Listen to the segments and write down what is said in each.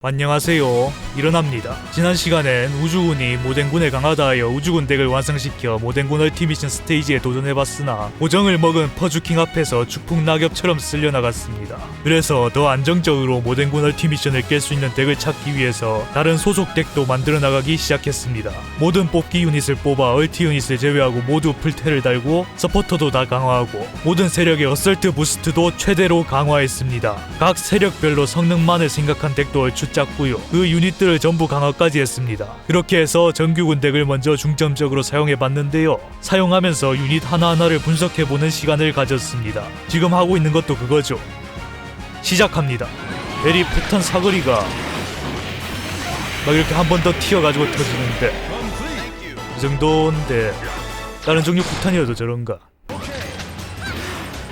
안녕하세요. 일어납니다. 지난 시간엔 우주군이 모덴군에 강하다 하여 우주군 덱을 완성시켜 모덴군 얼티미션 스테이지에 도전해봤으나 고정을 먹은 퍼주킹 앞에서 축풍낙엽처럼 쓸려나갔습니다. 그래서 더 안정적으로 모덴군 얼티미션을 깰 수 있는 덱을 찾기 위해서 다른 소속 덱도 만들어 나가기 시작했습니다. 모든 뽑기 유닛을 뽑아 얼티 유닛을 제외하고 모두 풀테를 달고 서포터도 다 강화하고 모든 세력의 어설트 부스트도 최대로 강화했습니다. 각 세력별로 성능만을 생각한 덱도 얼추 짰고요. 그 유닛들을 전부 강화까지 했습니다. 그렇게 해서 정규군 덱을 먼저 중점적으로 사용해봤는데요. 사용하면서 유닛 하나하나를 분석해보는 시간을 가졌습니다. 지금 하고 있는 것도 그거죠. 시작합니다. 에리 폭탄 사거리가 막 이렇게 한 번 더 튀어가지고 터지는데 그 정도인데 다른 종류 폭탄이어도 저런가.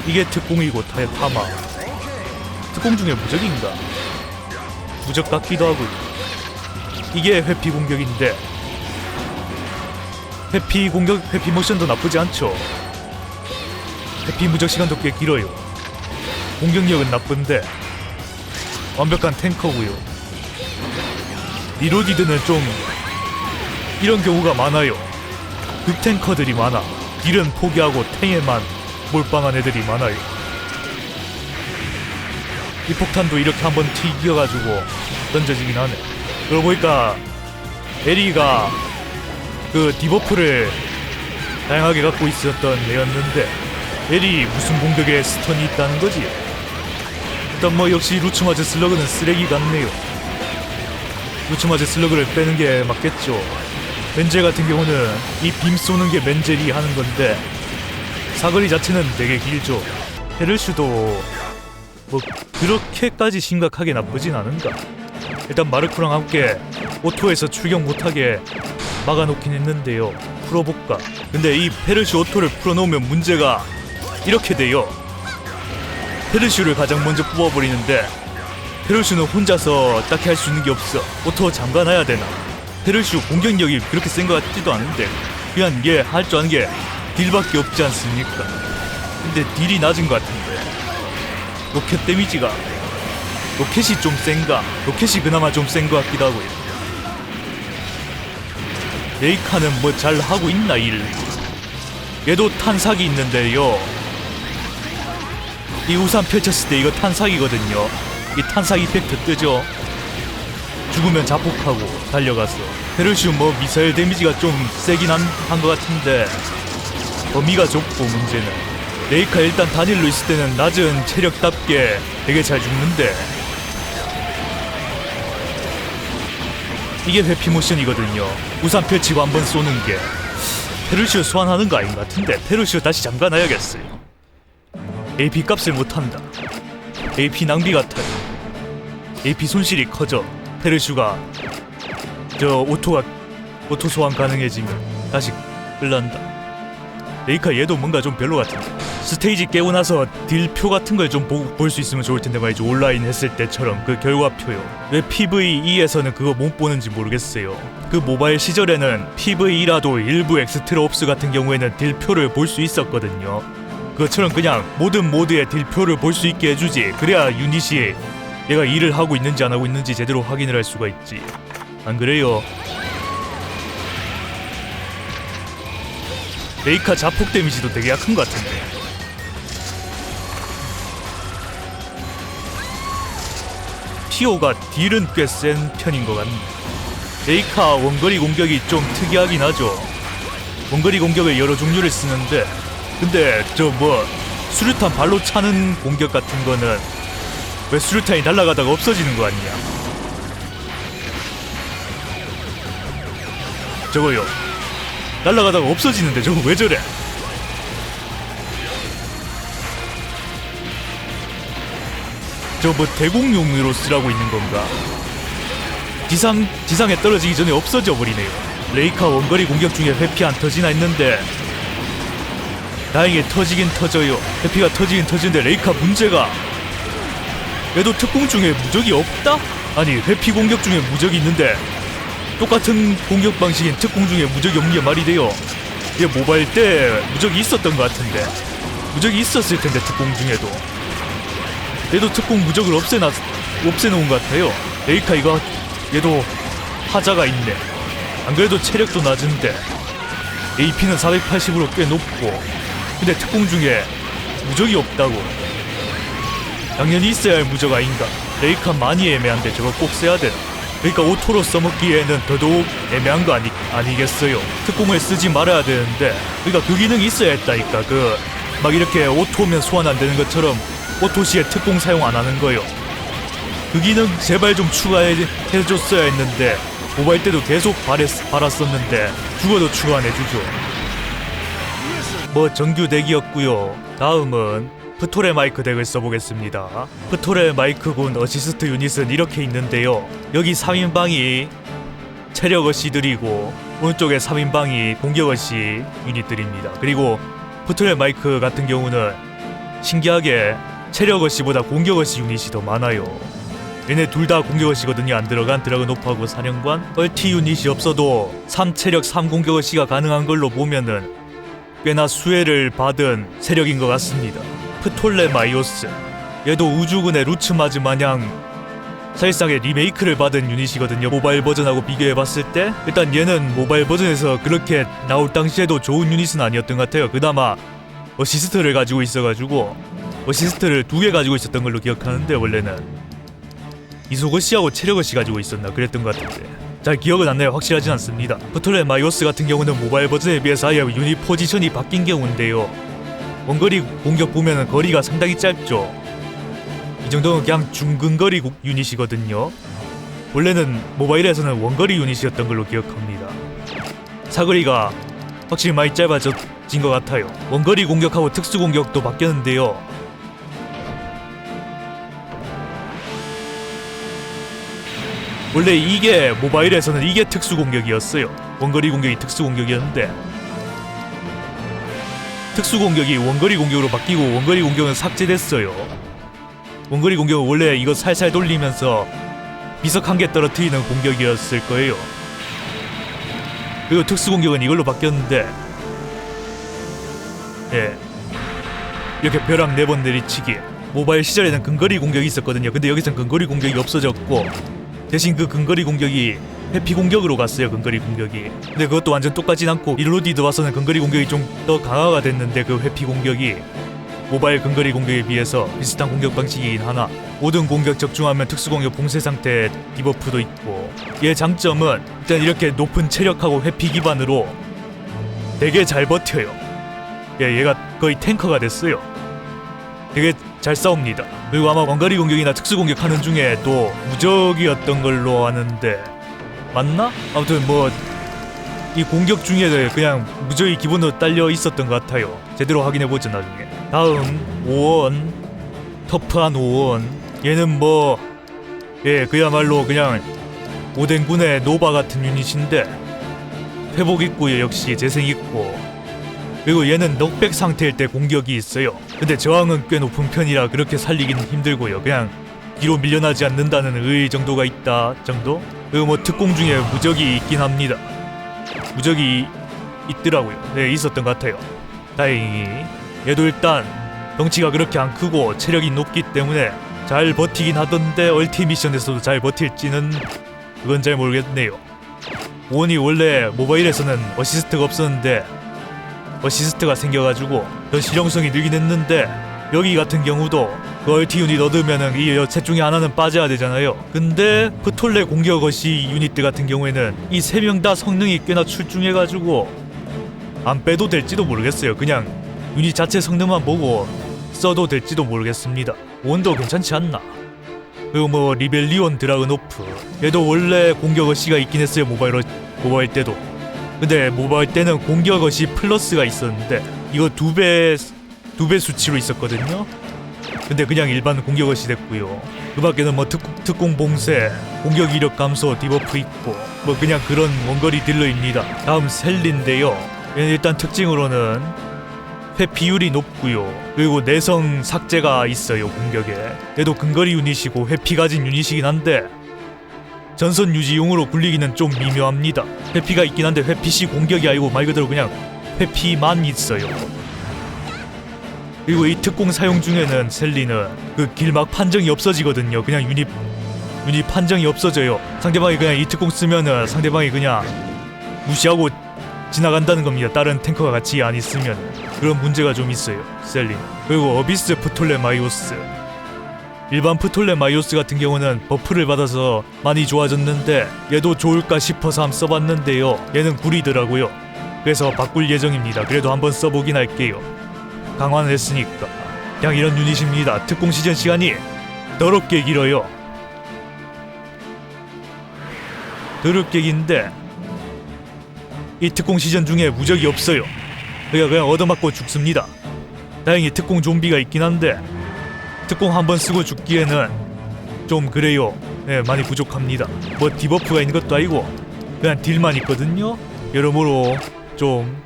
이게 특공이고 타마. 특공 중에 무적인가? 무적 같기도 하고요. 이게 회피 공격인데 회피 공격, 회피 모션도 나쁘지 않죠. 회피 무적 시간도 꽤 길어요. 공격력은 나쁜데 완벽한 탱커고요. 리로디드는 좀 이런 경우가 많아요. 극탱커들이 많아. 딜은 포기하고 탱에만 몰빵한 애들이 많아요. 이 폭탄도 이렇게 한번 튀겨가지고 던져지긴 하네. 그러고 보니까 에리가 그 디버프를 다양하게 갖고 있었던 애였는데 에리 무슨 공격에 스턴이 있다는 거지? 일단 뭐 역시 루츠마즈 슬러그는 쓰레기 같네요. 루츠마즈 슬러그를 빼는 게 맞겠죠. 멘젤 같은 경우는 이 빔 쏘는 게 멘젤이 하는 건데 사거리 자체는 되게 길죠. 헤르슈도 뭐 그렇게까지 심각하게 나쁘진 않은가. 일단 마르코랑 함께 오토에서 출격 못하게 막아놓긴 했는데요. 풀어볼까. 근데 이 페르슈 오토를 풀어놓으면 문제가 이렇게 돼요. 페르슈를 가장 먼저 뽑아버리는데 페르슈는 혼자서 딱히 할 수 있는 게 없어. 오토 잠가놔야 되나. 페르슈 공격력이 그렇게 센 것 같지도 않은데 그냥 이게 할 줄 아는 게 딜밖에 없지 않습니까? 근데 딜이 낮은 것 같은데 로켓 데미지가 로켓이 좀 센가? 로켓이 그나마 좀 센 것 같기도 하고요. 레이카는 뭐 잘 하고 있나 일. 얘도 탄삭이 있는데요. 이 우산 펼쳤을 때 이거 탄삭이거든요. 이 탄삭 이펙트 뜨죠. 죽으면 자폭하고 달려가서. 페르슈 뭐 미사일 데미지가 좀 세긴 한 것 같은데 범위가 좁고 문제는. 레이카 일단 단일로 있을 때는 낮은 체력답게 되게 잘 죽는데 이게 회피 모션이거든요. 우산 펼치고 한번 쏘는 게. 페르시오 소환하는 거 아닌 것 같은데 페르시오 다시 잠가놔야겠어요. AP 값을 못한다. AP 낭비 같아요. AP 손실이 커져. 페르시오가 오토 소환 가능해지면 다시 끌란다. 레이카 얘도 뭔가 좀 별로 같은데. 스테이지 깨고 나서 딜표 같은 걸 좀 볼 수 있으면 좋을 텐데 말이죠. 온라인 했을 때처럼 그 결과표요. 왜 PVE에서는 그거 못 보는지 모르겠어요. 그 모바일 시절에는 PVE라도 일부 엑스트라 옵스 같은 경우에는 딜표를 볼 수 있었거든요. 그것처럼 그냥 모든 모드의 딜표를 볼 수 있게 해주지. 그래야 유닛이 얘가 일을 하고 있는지 안 하고 있는지 제대로 확인을 할 수가 있지. 안 그래요? 레이카 자폭 데미지도 되게 약한 것 같은데. 피오가 딜은 꽤 센 편인 것 같네. 레이카 원거리 공격이 좀 특이하긴 하죠. 원거리 공격을 여러 종류를 쓰는데 근데 저 뭐 수류탄 발로 차는 공격 같은 거는 왜 수류탄이 날아가다가 없어지는 거 아니냐. 저거요. 날아가다가 없어지는데 저거 왜 저래? 저 뭐 대공용으로 쓰라고 있는 건가? 지상에 떨어지기 전에 없어져 버리네요. 레이카 원거리 공격 중에 회피 안 터지나 했는데 다행히 터지긴 터져요. 회피가 터지긴 터지는데 레이카 문제가 얘도 특공 중에 무적이 없다? 아니 회피 공격 중에 무적이 있는데 똑같은 공격 방식인 특공 중에 무적이 없는 게 말이 돼요. 얘 모바일 때 무적이 있었던 것 같은데 무적이 있었을 텐데 특공 중에도 얘도 특공 무적을 없애놓은 것 같아요. 레이카 이거 얘도 하자가 있네. 안 그래도 체력도 낮은데 AP는 480으로 꽤 높고, 근데 특공 중에 무적이 없다고. 당연히 있어야 할 무적 아닌가. 레이카 많이 애매한데 저거 꼭 써야 되나. 그러니까 오토로 써먹기에는 더더욱 애매한 거 아니겠어요. 특공을 쓰지 말아야 되는데, 그러니까 그 기능이 있어야 했다니까. 막 이렇게 오토면 소환 안 되는 것처럼 오토 시에 특공 사용 안 하는 거요. 그 기능 제발 좀 추가해줬어야 했는데, 모바일 때도 계속 바랐었는데 죽어도 추가 안 해주죠. 뭐 정규 덱이었고요. 다음은 프톨의 마이크 덱을 써보겠습니다. 프톨의 마이크군 어시스트 유닛은 이렇게 있는데요. 여기 3인방이 체력 어시들이고 오른쪽에 3인방이 공격 어시 유닛들입니다. 그리고 프톨의 마이크 같은 경우는 신기하게 체력 어시보다 공격 어시 유닛이 더 많아요. 얘네 둘 다 공격 어시거든요. 안 들어간 드라그노프하고 사령관. 얼티 유닛이 없어도 3체력 3공격 어시가 가능한 걸로 보면은 꽤나 수혜를 받은 세력인 것 같습니다. 프톨레마이오스, 얘도 우주군의 루츠마즈 마냥 사실상의 리메이크를 받은 유닛이거든요. 모바일 버전하고 비교해봤을 때 일단 얘는 모바일 버전에서 그렇게 나올 당시에도 좋은 유닛은 아니었던 것 같아요. 그나마 어시스트를 가지고 있어가지고 어시스트를 2개 가지고 있었던 걸로 기억하는데, 원래는 이소거시하고 체력어시 가지고 있었나 그랬던 것 같은데 잘 기억은 안 나요. 확실하진 않습니다. 프톨레마이오스 같은 경우는 모바일 버전에 비해서 아예 유닛 포지션이 바뀐 경우인데요. 원거리 공격 보면은 거리가 상당히 짧죠. 이 정도는 그냥 중근거리 유닛이거든요. 원래는 모바일에서는 원거리 유닛이었던 걸로 기억합니다. 사거리가 확실히 많이 짧아진 것 같아요. 원거리 공격하고 특수 공격도 바뀌었는데요. 원래 이게 모바일에서는 이게 특수 공격이었어요. 원거리 공격이 특수 공격이었는데 특수 공격이 원거리 공격으로 바뀌고 원거리 공격은 삭제됐어요. 원거리 공격은 원래 이거 살살 돌리면서 비석 한 개 떨어뜨리는 공격이었을 거예요. 그리고 특수 공격은 이걸로 바뀌었는데, 예, 이렇게 벼락 4번 내리치기. 모바일 시절에는 근거리 공격이 있었거든요. 근데 여기선 근거리 공격이 없어졌고 대신 그 근거리 공격이 회피 공격으로 갔어요. 근거리 공격이. 근데 그것도 완전 똑같진 않고 릴로디드 와서는 근거리 공격이 좀 더 강화가 됐는데, 그 회피 공격이 모바일 근거리 공격에 비해서 비슷한 공격 방식이긴 하나 모든 공격 적중하면 특수 공격 봉쇄 상태 디버프도 있고, 얘 장점은 일단 이렇게 높은 체력하고 회피 기반으로 되게 잘 버텨요. 얘가 거의 탱커가 됐어요. 되게 잘 싸웁니다. 그리고 아마 원거리 공격이나 특수 공격하는 중에 또 무적이었던 걸로 아는데, 맞나? 아무튼 뭐 이 공격 중에 그냥 무적이 기본으로 딸려 있었던 것 같아요. 제대로 확인해보죠 나중에. 다음 5원, 터프한 5원. 얘는 뭐 그야말로 그냥 오덴군의 노바 같은 유닛인데 회복 있고요. 역시 재생 있고. 그리고 얘는 넉백 상태일 때 공격이 있어요. 근데 저항은 꽤 높은 편이라 그렇게 살리기는 힘들고요. 그냥 뒤로 밀려나지 않는다는 의 정도가 있다 정도? 그리고 뭐 특공 중에 무적이 있긴 합니다. 무적이 있더라고요. 네, 있었던 것 같아요. 다행히. 얘도 일단 덩치가 그렇게 안 크고 체력이 높기 때문에 잘 버티긴 하던데 얼티 미션에서도 잘 버틸지는 그건 잘 모르겠네요. 오원이 원래 모바일에서는 어시스트가 없었는데 어시스트가 생겨가지고 더 실용성이 늘긴 했는데, 여기 같은 경우도 그 얼티 유닛 얻으면은 이 셋 중에 하나는 빠져야 되잖아요. 근데 프톨레 공격 어시 유닛들 같은 경우에는 이 3명 다 성능이 꽤나 출중해가지고 안 빼도 될지도 모르겠어요. 그냥 유닛 자체 성능만 보고 써도 될지도 모르겠습니다. 원도 괜찮지 않나? 그리고 뭐 리벨리온 드라그노프, 얘도 원래 공격 어시가 있긴 했어요. 모바일 때도. 근데 모바일 때는 공격 어시 플러스가 있었는데 이거 2배 수치로 있었거든요. 근데 그냥 일반 공격 어시 됐고요. 그 밖에는 뭐 특공 봉쇄, 공격 이력 감소, 디버프 있고 뭐 그냥 그런 원거리 딜러입니다. 다음 셀린데요. 얘는 일단 특징으로는 회피율이 높고요. 그리고 내성 삭제가 있어요. 공격에. 얘도 근거리 유닛이고 회피 가진 유닛이긴 한데 전선 유지용으로 굴리기는 좀 미묘합니다. 회피가 있긴 한데 회피시 공격이 아니고 말 그대로 그냥 회피만 있어요. 그리고 이 특공 사용 중에는 셀리는 그 길막 판정이 없어지거든요. 그냥 유닛 판정이 없어져요. 상대방이 그냥 이 특공 쓰면은 상대방이 그냥 무시하고 지나간다는 겁니다. 다른 탱커가 같이 안 있으면. 그런 문제가 좀 있어요, 셀린. 그리고 어비스 프톨레마이오스, 일반 프톨레마이오스 같은 경우는 버프를 받아서 많이 좋아졌는데 얘도 좋을까 싶어서 한번 써봤는데요, 얘는 구리더라고요. 그래서 바꿀 예정입니다. 그래도 한번 써보긴 할게요. 강화는 했으니까. 그냥 이런 유닛입니다. 특공 시전 시간이 더럽게 길어요. 더럽게 긴데 이 특공 시전 중에 무적이 없어요. 그냥 얻어맞고 죽습니다. 다행히 특공 좀비가 있긴 한데 특공 한번 쓰고 죽기에는 좀 그래요. 네, 많이 부족합니다. 뭐 디버프가 있는 것도 아니고 그냥 딜만 있거든요. 여러모로 좀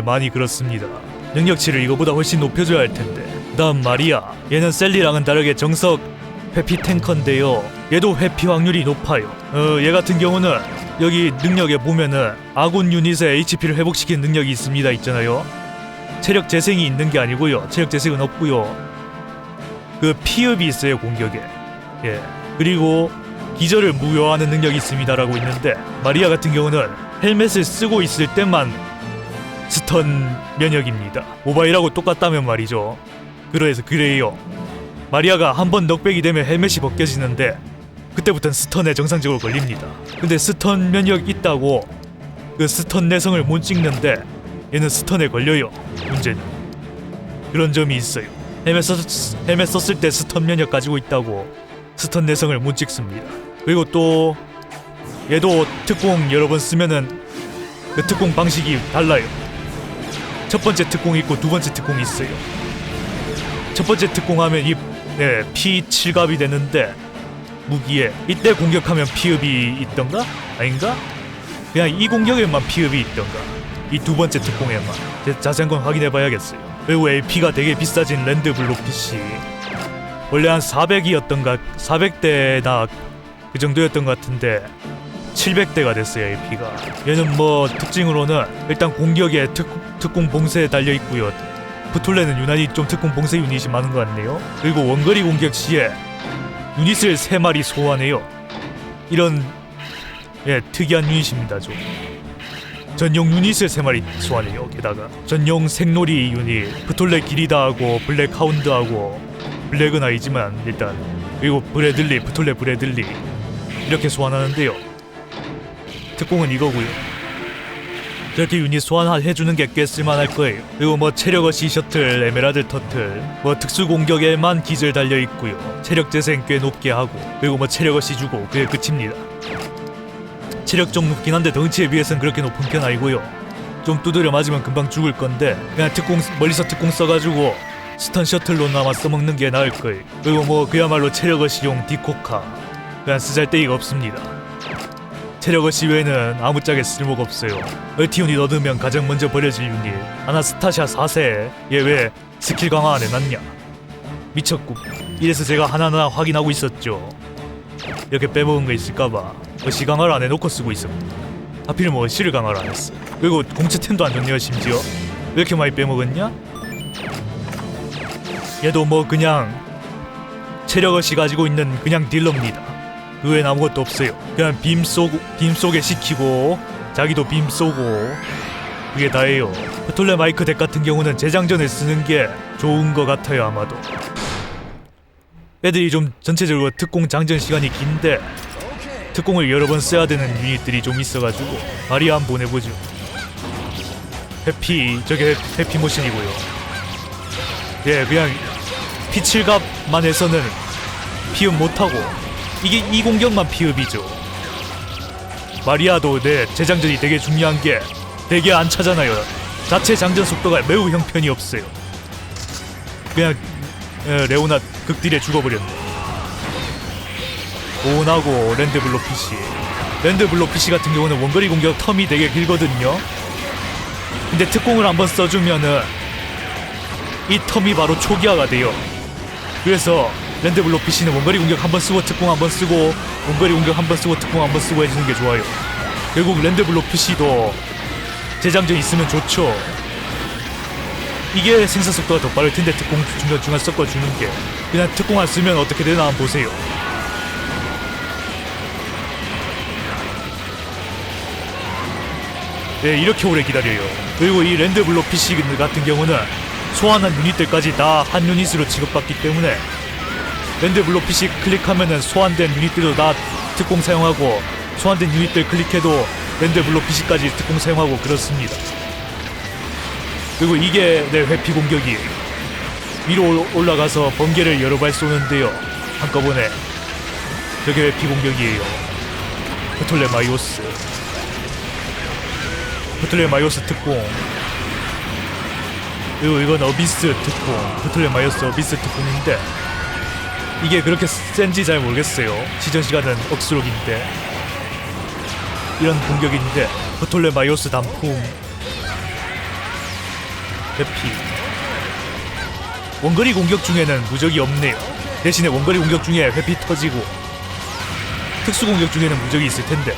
많이 그렇습니다. 능력치를 이거보다 훨씬 높여줘야 할 텐데. 다음 마리아, 얘는 셀리랑은 다르게 정석 회피 탱커인데요, 얘도 회피 확률이 높아요. 얘 같은 경우는 여기 능력에 보면은 아군 유닛의 HP를 회복시키는 능력이 있습니다 있잖아요. 체력 재생이 있는 게 아니고요, 체력 재생은 없고요, 그 피읍이 있어요, 공격에. 예. 그리고 기절을 무효화하는 능력이 있습니다라고 있는데, 마리아 같은 경우는 헬멧을 쓰고 있을 때만 스턴 면역입니다. 모바일하고 똑같다면 말이죠. 그래요. 마리아가 한번 넉백이 되면 헬멧이 벗겨지는데 그때부터는 스턴에 정상적으로 걸립니다. 근데 스턴 면역 있다고 그 스턴 내성을 못 찍는데 얘는 스턴에 걸려요. 문제는 그런 점이 있어요. 헬멧 썼을 때 스턴 면역 가지고 있다고 스턴 내성을 못 찍습니다. 그리고 또 얘도 특공 여러 번 쓰면은 그 특공 방식이 달라요. 첫 번째 특공이 있고 두 번째 특공이 있어요. 첫 번째 특공하면 피 7갑이 되는데 무기에 이때 공격하면 피읍이 있던가? 아닌가? 그냥 이 공격에만 피읍이 있던가. 이 두 번째 특공에만. 자세한 건 확인해봐야겠어요. 그리고 LP가 되게 비싸진 랜드블록 PC, 원래 한 400이었던가 400대나 그 정도였던 것 같은데 700대가 됐어요, LP가. 얘는 뭐 특징으로는 일단 공격에 특공 봉쇄에 달려있고요. 프톨레는 유난히 좀 특공 봉쇄 유닛이 많은 것 같네요. 그리고 원거리 공격 시에 유닛을 3마리 소환해요. 이런 특이한 유닛입니다. 좀 전용 유닛을 3마리 소환해요. 게다가 전용 생놀이 유닛, 프톨레 기리다하고 블랙 하운드하고, 블랙은 아니지만 일단, 그리고 브래들리, 프톨레 브래들리 이렇게 소환하는데요, 특공은 이거고요. 저렇게 유닛 소환해주는 게 꽤 쓸만할 거예요. 그리고 뭐 체력어시 셔틀, 에메랄드 터틀, 뭐 특수 공격에만 기절 달려있고요, 체력 재생 꽤 높게 하고, 그리고 뭐 체력어시 주고 그게 끝입니다. 체력 좀 높긴 한데 덩치에 비해서는 그렇게 높은 편 아니고요. 좀 두드려 맞으면 금방 죽을 건데 그냥 멀리서 특공 써가지고 스턴 셔틀로나마 써먹는 게 나을 거예요. 그리고 뭐 그야말로 체력어시용 디코카, 그냥 쓰잘데기가 없습니다. 체력어시 외에는 아무짝에 쓸모가 없어요. 얼티 유닛 얻으면 가장 먼저 버려질 유닛 아나스타샤 4세, 얘 왜 스킬 강화 안 해놨냐, 미쳤고. 이래서 제가 하나하나 확인하고 있었죠. 이렇게 빼먹은 거 있을까봐 어시 강화를 안 해놓고 쓰고 있었거든요. 하필 뭐 어시를 강화를 안 했어. 그리고 공채템도 안 좋네요. 심지어 왜 이렇게 많이 빼먹었냐. 얘도 뭐 그냥 체력어시 가지고 있는 그냥 딜러입니다. 그 외엔 아무것도 없어요. 그냥 빔 쏘게 시키고 자기도 빔 쏘고 그게 다예요. 프톨레 마이크 덱 같은 경우는 재장전에 쓰는 게 좋은 것 같아요. 아마도 애들이 좀 전체적으로 특공 장전 시간이 긴데 특공을 여러 번 써야 되는 유닛들이 좀 있어가지고 마리아 한번 보내보죠. 회피, 저게 회피 모션이고요. 예, 그냥 P7갑만 해서는 피읍 못하고, 이게 이 공격만 피읍이죠. 마리아도 재장전이 되게 중요한 게 되게 안 차잖아요. 자체 장전 속도가 매우 형편이 없어요. 그냥 레오나 극딜에 죽어버렸네. 오나고 랜드블록 PC, 랜드블록 PC 같은 경우는 원거리 공격 텀이 되게 길거든요. 근데 특공을 한번 써주면은 이 텀이 바로 초기화가 돼요. 그래서 랜드블록 PC는 원거리 공격 한번 쓰고 특공 한번 쓰고, 원거리 공격 한번 쓰고 특공 한번 쓰고 해주는 게 좋아요. 결국 랜드블록 PC도 재장전 있으면 좋죠. 이게 생산 속도가 더 빠를 텐데 특공 중간중간 섞어주는 게. 그냥 특공 안 쓰면 어떻게 되나 한번 보세요. 네, 이렇게 오래 기다려요. 그리고 이 랜드블록 PC 같은 경우는 소환한 유닛들까지 다 한 유닛으로 취급받기 때문에 랜드블록 PC 클릭하면은 소환된 유닛들도 다 특공 사용하고, 소환된 유닛들 클릭해도 랜드블록 PC까지 특공 사용하고 그렇습니다. 그리고 이게 내 회피 공격이 위로 올라가서 번개를 여러 발 쏘는데요. 한꺼번에. 저게 회피 공격이에요. 프톨레마이오스. 프톨레마이오스 특공. 그리고 이건 어비스 특공. 프톨레마이오스 어비스 특공인데 이게 그렇게 센지 잘 모르겠어요. 시전 시간은 억수록인데. 이런 공격인데 프톨레마이오스 단풍. 회피. 원거리 공격 중에는 무적이 없네요. 대신에 원거리 공격 중에 회피 터지고 특수 공격 중에는 무적이 있을 텐데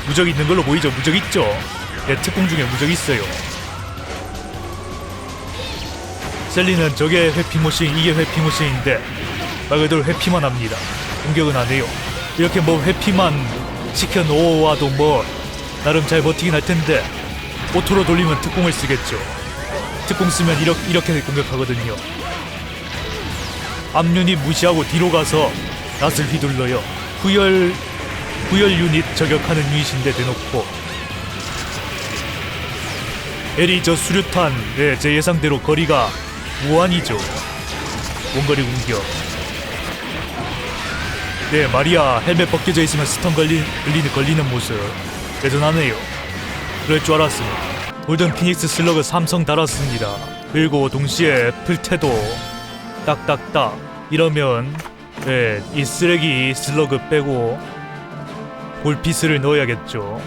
무적 있는 걸로 보이죠? 무적 있죠? 네, 특공 중에 무적 있어요. 셀리는 저게 회피 모션, 이게 회피 모션인데 말 그대로 회피만 합니다. 공격은 안 해요. 이렇게 뭐 회피만 시켜 놓아도 뭐 나름 잘 버티긴 할 텐데 오토로 돌리면 특공을 쓰겠죠. 특공 쓰면 이렇게 공격하거든요. 앞 유닛 무시하고 뒤로 가서 낫을 휘둘러요. 후열 유닛 저격하는 유닛인데 대놓고 엘이 저 수류탄, 네, 제 예상대로 거리가 무한이죠. 원거리 공격. 네, 마리아 헬멧 벗겨져 있으면 스턴 걸리는 모습 대단하네요. 그럴 줄 알았습니다. 골든 피닉스 슬러그 삼성 달았습니다. 그리고 동시에 풀테도 딱딱딱 이러면 네, 이 쓰레기 슬러그 빼고 볼피스를 넣어야겠죠.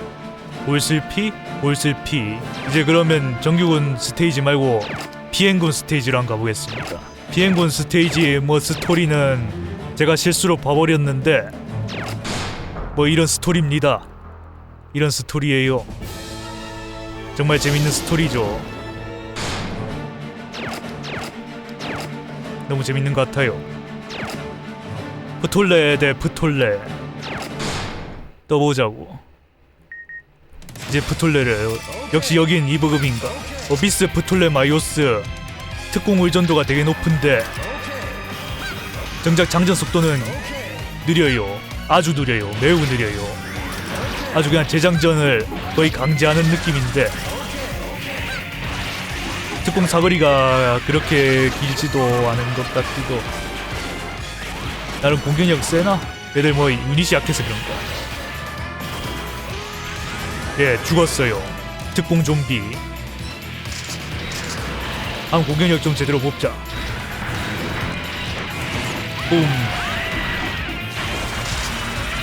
볼슬피? 볼슬피. 이제 그러면 정규군 스테이지 말고 비행군 스테이지로 한번 가보겠습니다. 비행군 스테이지 뭐 스토리는 제가 실수로 봐버렸는데 뭐 이런 스토리입니다. 이런 스토리예요. 정말 재밌는 스토리죠. 너무 재밌는 것 같아요. 프톨레 대 프톨레 떠보자고. 이제 프톨레를 역시 여긴 이브급인가. 어비스 프톨레마이오스 특공 의존도가 되게 높은데 정작 장전 속도는 느려요. 아주 느려요. 매우 느려요. 아주 그냥 재장전을 거의 강제하는 느낌인데 특공 사거리가 그렇게 길지도 않은 것 같기도. 나름 공격력 세나? 애들 뭐 유닛이 약해서 그런가. 예, 죽었어요. 특공 좀비. 한 공격력 좀 제대로 뽑자. 뿜.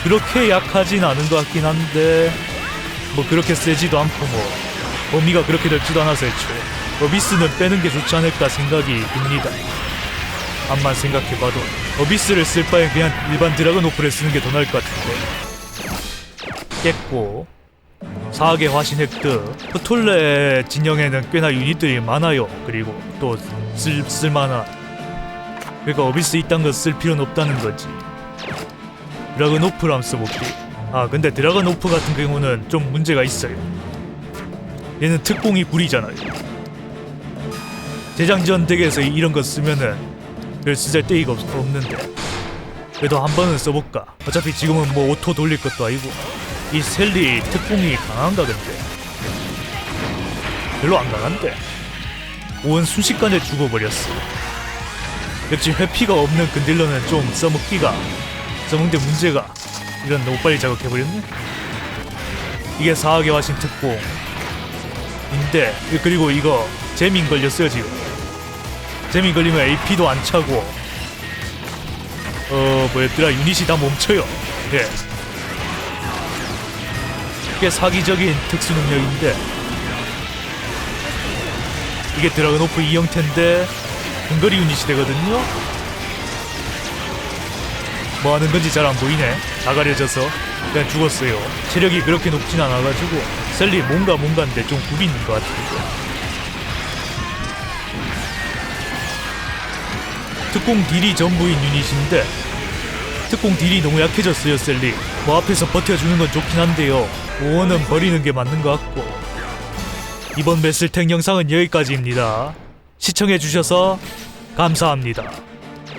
그렇게 약하진 않은 것 같긴 한데 뭐 그렇게 세지도 않고 뭐 범위가 그렇게 넓지도 않아서 애초에 어비스는 빼는 게 좋지 않을까 생각이 듭니다. 암만 생각해봐도 어비스를 쓸 바엔 그냥 일반 드라곤 오프를 쓰는 게 더 나을 것 같은데. 깼고 사악의 화신 획득. 프톨레 진영에는 꽤나 유닛들이 많아요. 그리고 또 쓸만한. 그러니까 어비스 이딴 거 쓸 필요는 없다는 거지. 드라곤 오프를 한번 써볼게. 아 근데 드라곤 오프 같은 경우는 좀 문제가 있어요. 얘는 특공이 불이잖아요. 재장전 덱에서 이런 거 쓰면은 별 쓰잘데기가 없는데 그래도 한 번은 써볼까. 어차피 지금은 뭐 오토 돌릴 것도 아니고. 이 셀리 특공이 강한가 근데? 별로 안 강한데 온 순식간에 죽어버렸어. 역시 회피가 없는 근딜러는 좀 써먹는데 문제가 이런 너무 빨리 자극해버렸네? 이게 사악의 화신 특공인데 그리고 이거 재민 걸렸어요 지금. 재민 걸리면 AP도 안 차고 뭐였더라 유닛이 다 멈춰요. 예. 꽤 사기적인 특수 능력인데 이게 드라곤 오프 이 형태인데 근거리 유닛이 되거든요. 뭐 하는 건지 잘 안 보이네. 다 가려져서 그냥 죽었어요. 체력이 그렇게 높진 않아가지고 셀리 뭔가인데 좀 굽이 있는 것 같아요. 특공 딜이 전부인 유닛인데 특공 딜이 너무 약해졌어요 셀리. 뭐 앞에서 버텨주는 건 좋긴 한데요, 5원은 버리는 게 맞는 것 같고. 이번 매슬탱 영상은 여기까지입니다. 시청해주셔서 감사합니다.